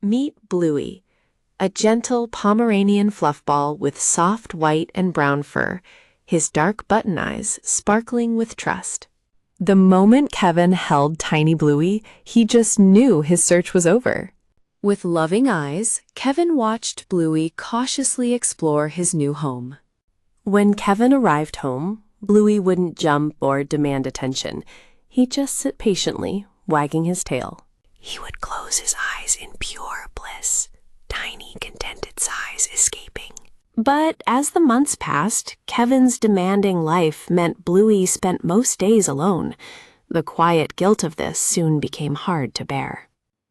Meet Bluey, a gentle Pomeranian fluffball with soft white and brown fur, his dark button eyes sparkling with trust. The moment Kevin held tiny Bluey, he just knew his search was over. With loving eyes, Kevin watched Bluey cautiously explore his new home. When Kevin arrived home, Bluey wouldn't jump or demand attention. He'd just sit patiently, wagging his tail. He would close his eyes in pure bliss, tiny, contented sighs escaping. But as the months passed, Kevin's demanding life meant Bluey spent most days alone. The quiet guilt of this soon became hard to bear.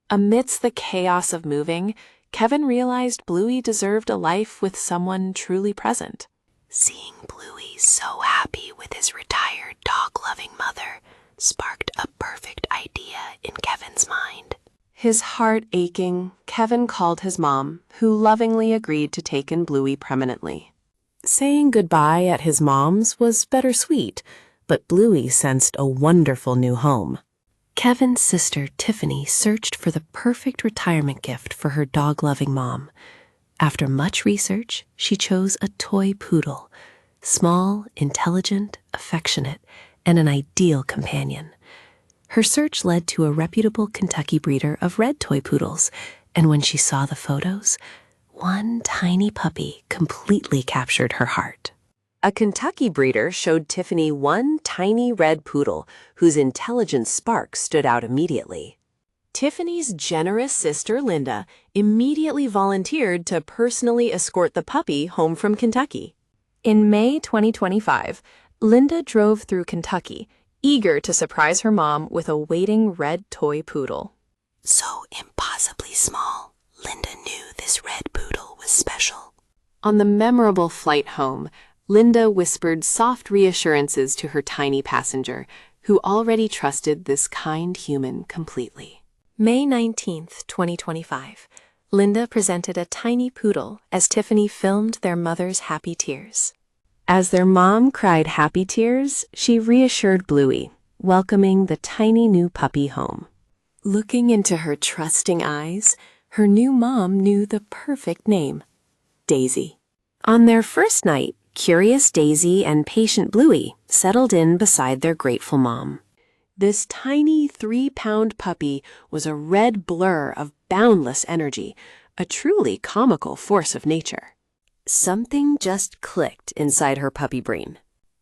Amidst the chaos of moving, Kevin realized Bluey deserved a life with someone truly present. Seeing Bluey so happy with his retired dog-loving mother sparked a perfect idea in Kevin's mind. His heart aching, Kevin called his mom, who lovingly agreed to take in Bluey permanently. Saying goodbye at his mom's was bittersweet, but Bluey sensed a wonderful new home. Kevin's sister, Tiffany, searched for the perfect retirement gift for her dog-loving mom. After much research, she chose a toy poodle, small, intelligent, affectionate, and an ideal companion. Her search led to a reputable Kentucky breeder of red toy poodles, and when she saw the photos, one tiny puppy completely captured her heart. A Kentucky breeder showed Tiffany one tiny red poodle whose intelligent spark stood out immediately. Tiffany's generous sister, Linda, immediately volunteered to personally escort the puppy home from Kentucky. In May 2025, Linda drove through Kentucky, eager to surprise her mom with a waiting red toy poodle. So impossibly small, Linda knew this red poodle was special. On the memorable flight home, Linda whispered soft reassurances to her tiny passenger, who already trusted this kind human completely. May 19th, 2025, Linda presented a tiny poodle as Tiffany filmed their mother's happy tears. As their mom cried happy tears, she reassured Bluey, welcoming the tiny new puppy home. Looking into her trusting eyes, her new mom knew the perfect name, Daisy. On their first night, curious Daisy and patient Bluey settled in beside their grateful mom. This tiny 3-pound puppy was a red blur of boundless energy, a truly comical force of nature. Something just clicked inside her puppy brain.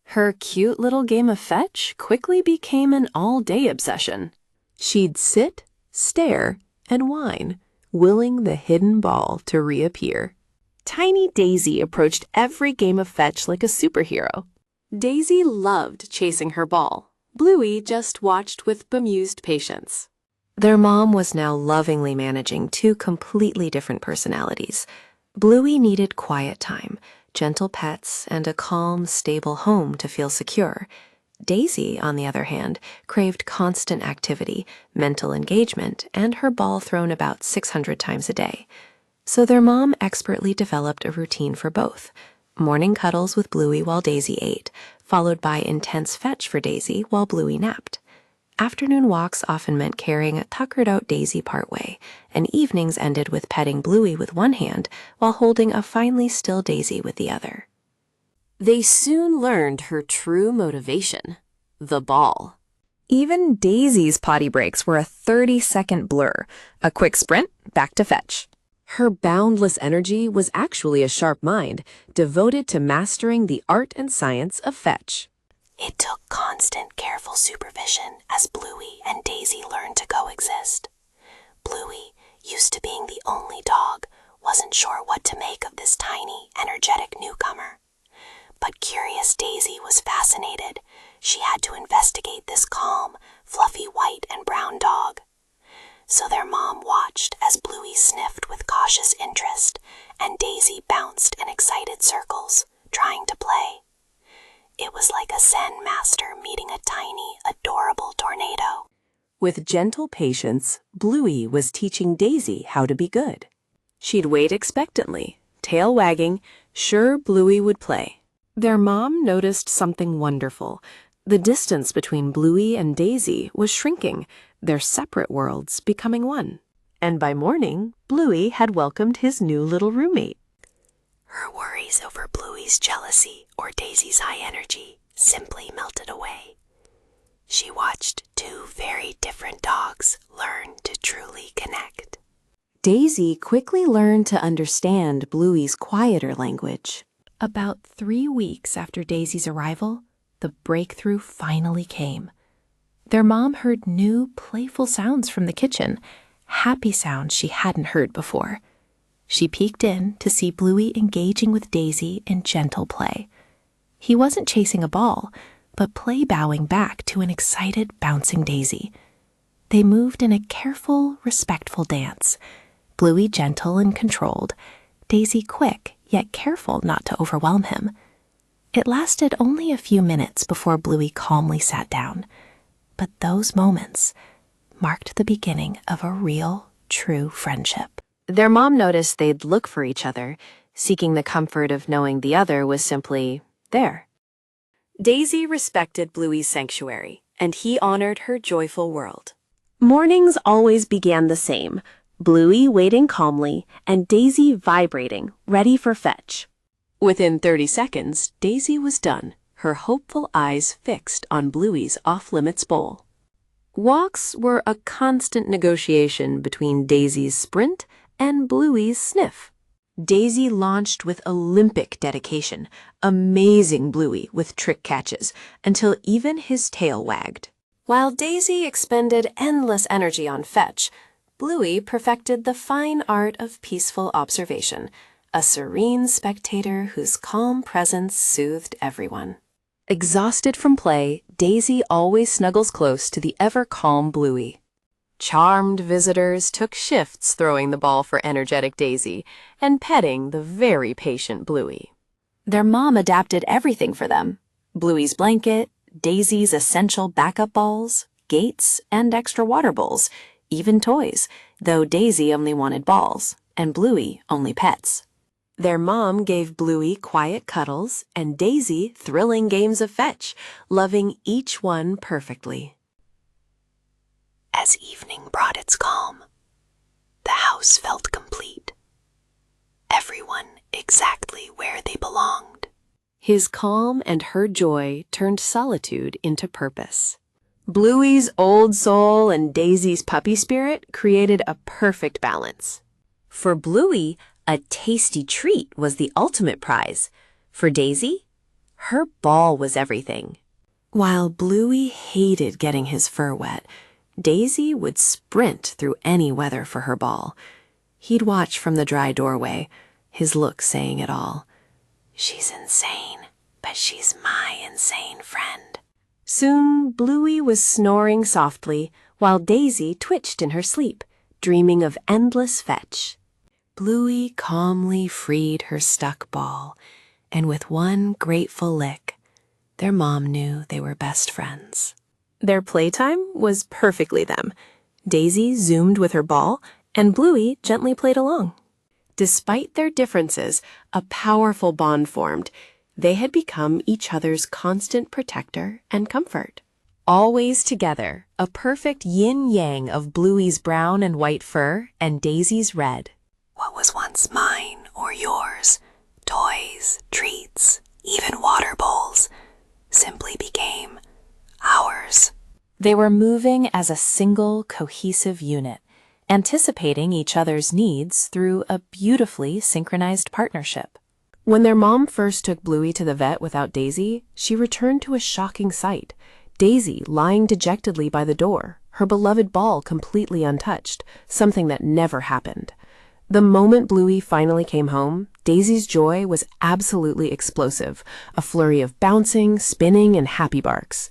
Her cute little game of fetch quickly became an all-day obsession. She'd sit, stare, and whine, willing the hidden ball to reappear. Tiny Daisy approached every game of fetch like a superhero. Daisy loved chasing her ball. Bluey just watched with bemused patience. Their mom was now lovingly managing two completely different personalities. Bluey needed quiet time, gentle pets, and a calm, stable home to feel secure. Daisy, on the other hand, craved constant activity, mental engagement, and her ball thrown about 600 times a day. So their mom expertly developed a routine for both. Morning cuddles with Bluey while Daisy ate, followed by intense fetch for Daisy while Bluey napped. Afternoon walks often meant carrying a tuckered-out Daisy partway, and evenings ended with petting Bluey with one hand while holding a finely still Daisy with the other. They soon learned her true motivation, the ball. Even Daisy's potty breaks were a 30-second blur, a quick sprint, back to fetch. Her boundless energy was actually a sharp mind, devoted to mastering the art and science of fetch. It took constant, careful supervision as Bluey and Daisy learned to coexist. Bluey, used to being the only dog, wasn't sure what to make of this tiny, energetic newcomer. But curious Daisy was fascinated. She had to investigate this calm, fluffy white and brown dog. So their mom watched as Bluey sniffed with cautious interest and Daisy bounced in excited circles, trying to play. It was like a Zen master meeting a tiny, adorable tornado. With gentle patience, Bluey was teaching Daisy how to be good. She'd wait expectantly, tail wagging, sure Bluey would play. Their mom noticed something wonderful. The distance between Bluey and Daisy was shrinking, their separate worlds becoming one. and by morning, Bluey had welcomed his new little roommate. Her worries over Bluey's jealousy or Daisy's high energy simply melted away. She watched two very different dogs learn to truly connect. Daisy quickly learned to understand Bluey's quieter language. About 3 weeks after Daisy's arrival, the breakthrough finally came. Their mom heard new, playful sounds from the kitchen, happy sounds she hadn't heard before. She peeked in to see Bluey engaging with Daisy in gentle play. He wasn't chasing a ball, but play bowing back to an excited, bouncing Daisy. They moved in a careful, respectful dance, Bluey gentle and controlled, Daisy quick yet careful not to overwhelm him. It lasted only a few minutes before Bluey calmly sat down, but those moments marked the beginning of a real, true friendship. Their mom noticed they'd look for each other, seeking the comfort of knowing the other was simply there. Daisy respected Bluey's sanctuary, and he honored her joyful world. Mornings always began the same, Bluey waiting calmly and Daisy vibrating, ready for fetch. Within 30 seconds, Daisy was done, her hopeful eyes fixed on Bluey's off-limits bowl. Walks were a constant negotiation between Daisy's sprint and Bluey's sniff. Daisy launched with Olympic dedication, amazing Bluey with trick catches, until even his tail wagged. While Daisy expended endless energy on fetch, Bluey perfected the fine art of peaceful observation, a serene spectator whose calm presence soothed everyone. Exhausted from play, Daisy always snuggles close to the ever-calm Bluey. Charmed visitors took shifts throwing the ball for energetic Daisy and petting the very patient Bluey. Their mom adapted everything for them: Bluey's blanket, Daisy's essential backup balls, gates, and extra water bowls, even toys, though Daisy only wanted balls, and Bluey only pets. Their mom gave Bluey quiet cuddles and Daisy thrilling games of fetch, loving each one perfectly. As evening brought its calm, the house felt complete. Everyone exactly where they belonged. His calm and her joy turned solitude into purpose. Bluey's old soul and Daisy's puppy spirit created a perfect balance. For Bluey, a tasty treat was the ultimate prize. For Daisy, her ball was everything. While Bluey hated getting his fur wet, Daisy would sprint through any weather for her ball. He'd watch from the dry doorway, his look saying it all. She's insane, but she's my insane friend. Soon, Bluey was snoring softly, while Daisy twitched in her sleep, dreaming of endless fetch. Bluey calmly freed her stuck ball, and with one grateful lick, their mom knew they were best friends. Their playtime was perfectly them. Daisy zoomed with her ball, and Bluey gently played along. Despite their differences, a powerful bond formed. They had become each other's constant protector and comfort. Always together, a perfect yin-yang of Bluey's brown and white fur and Daisy's red. What was once mine or yours, toys, treats, even water bowls, simply became ours. They were moving as a single, cohesive unit, anticipating each other's needs through a beautifully synchronized partnership. When their mom first took Bluey to the vet without Daisy, she returned to a shocking sight. Daisy lying dejectedly by the door, her beloved ball completely untouched, something that never happened. The moment Bluey finally came home, Daisy's joy was absolutely explosive, a flurry of bouncing, spinning, and happy barks.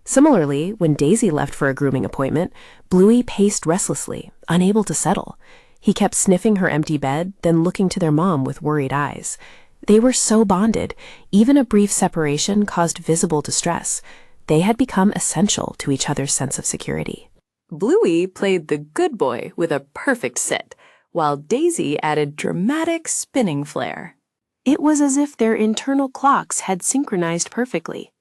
Similarly, when Daisy left for a grooming appointment, Bluey paced restlessly, unable to settle. He kept sniffing her empty bed, then looking to their mom with worried eyes. They were so bonded, even a brief separation caused visible distress. They had become essential to each other's sense of security. Bluey played the good boy with a perfect sit, while Daisy added dramatic spinning flair. It was as if their internal clocks had synchronized perfectly.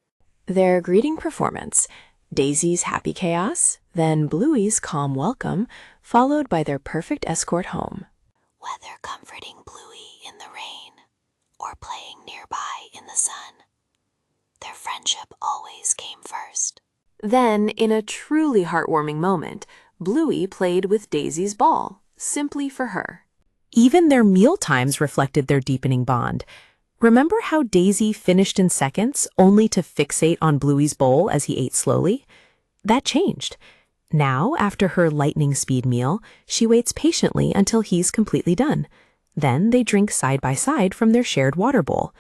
Their greeting performance, Daisy's happy chaos, then Bluey's calm welcome, followed by their perfect escort home. Whether comforting Bluey in the rain or playing nearby in the sun, their friendship always came first. Then, in a truly heartwarming moment, Bluey played with Daisy's ball, simply for her. Even their meal times reflected their deepening bond. Remember how Daisy finished in seconds, only to fixate on Bluey's bowl as he ate slowly? That changed. Now, after her lightning-speed meal, she waits patiently until he's completely done. Then they drink side by side from their shared water bowl.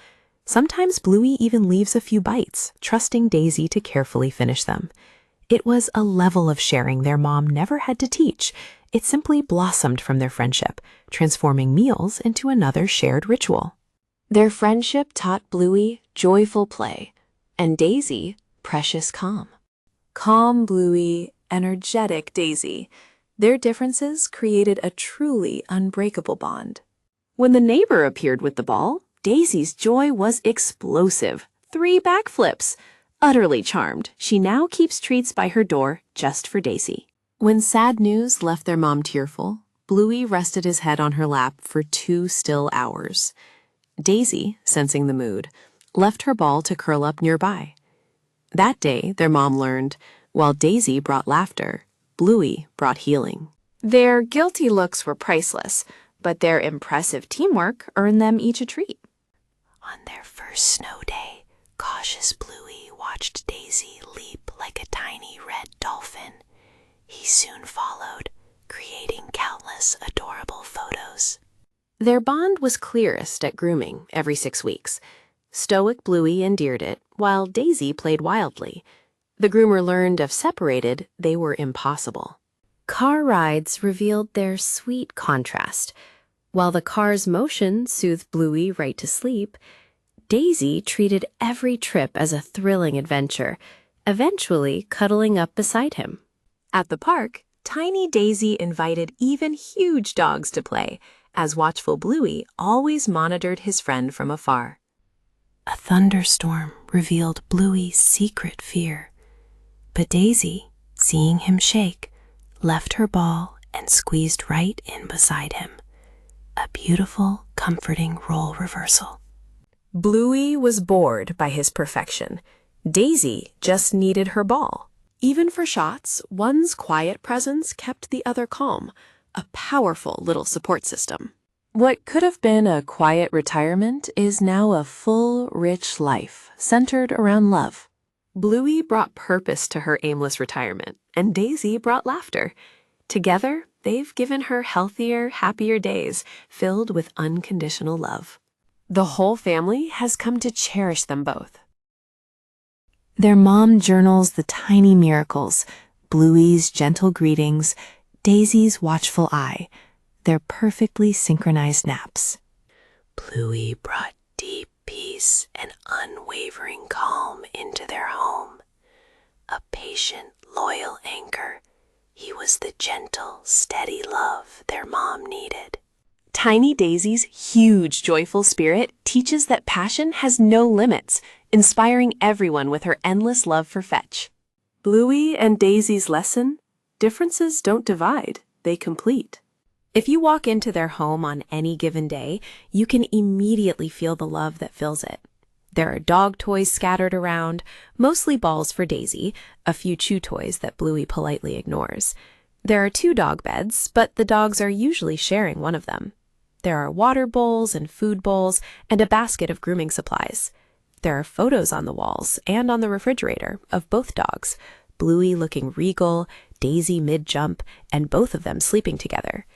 Sometimes Bluey even leaves a few bites, trusting Daisy to carefully finish them. It was a level of sharing their mom never had to teach. It simply blossomed from their friendship, transforming meals into another shared ritual. Their friendship taught Bluey joyful play, and Daisy precious calm. Calm Bluey, energetic Daisy. Their differences created a truly unbreakable bond. When the neighbor appeared with the ball, Daisy's joy was explosive. 3 backflips. Utterly charmed, she now keeps treats by her door just for Daisy. When sad news left their mom tearful, Bluey rested his head on her lap for 2 still hours. Daisy, sensing the mood, left her ball to curl up nearby. That day, their mom learned, while Daisy brought laughter, Bluey brought healing. Their guilty looks were priceless, but their impressive teamwork earned them each a treat. On their first snow day, cautious Bluey watched Daisy leap like a tiny red dolphin. He soon followed, creating countless adorable photos. Their bond was clearest at grooming every 6 weeks. Stoic Bluey endeared it, while Daisy played wildly. The groomer learned if separated, they were impossible. Car rides revealed their sweet contrast. While the car's motion soothed Bluey right to sleep, Daisy treated every trip as a thrilling adventure, eventually cuddling up beside him. At the park, tiny Daisy invited even huge dogs to play, as watchful Bluey always monitored his friend from afar. A thunderstorm revealed Bluey's secret fear, but Daisy, seeing him shake, left her ball and squeezed right in beside him. A beautiful, comforting role reversal. Bluey was bored by his perfection. Daisy just needed her ball. Even for shots, one's quiet presence kept the other calm, a powerful little support system. What could have been a quiet retirement is now a full, rich life centered around love. Bluey brought purpose to her aimless retirement, and Daisy brought laughter. Together, they've given her healthier, happier days filled with unconditional love. The whole family has come to cherish them both. Their mom journals the tiny miracles, Bluey's gentle greetings, Daisy's watchful eye, their perfectly synchronized naps. Bluey brought deep peace and unwavering calm into their home. A patient, loyal anchor, he was the gentle, steady love their mom needed. Tiny Daisy's huge, joyful spirit teaches that passion has no limits, inspiring everyone with her endless love for fetch. Bluey and Daisy's lesson: differences don't divide, they complete. If you walk into their home on any given day, you can immediately feel the love that fills it. There are dog toys scattered around, mostly balls for Daisy, a few chew toys that Bluey politely ignores. There are 2 dog beds, but the dogs are usually sharing one of them. There are water bowls and food bowls and a basket of grooming supplies. There are photos on the walls and on the refrigerator of both dogs, Bluey looking regal, Daisy mid-jump, and both of them sleeping together.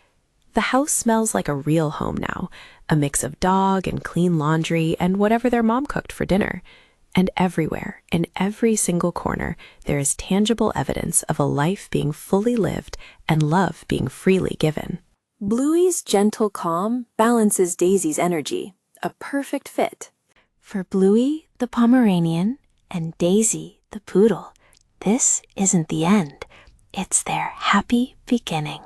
The house smells like a real home now, a mix of dog and clean laundry and whatever their mom cooked for dinner. And everywhere, in every single corner, there is tangible evidence of a life being fully lived and love being freely given. Bluey's gentle calm balances Daisy's energy, a perfect fit. For Bluey, the Pomeranian, and Daisy, the Poodle, this isn't the end. It's their happy beginning.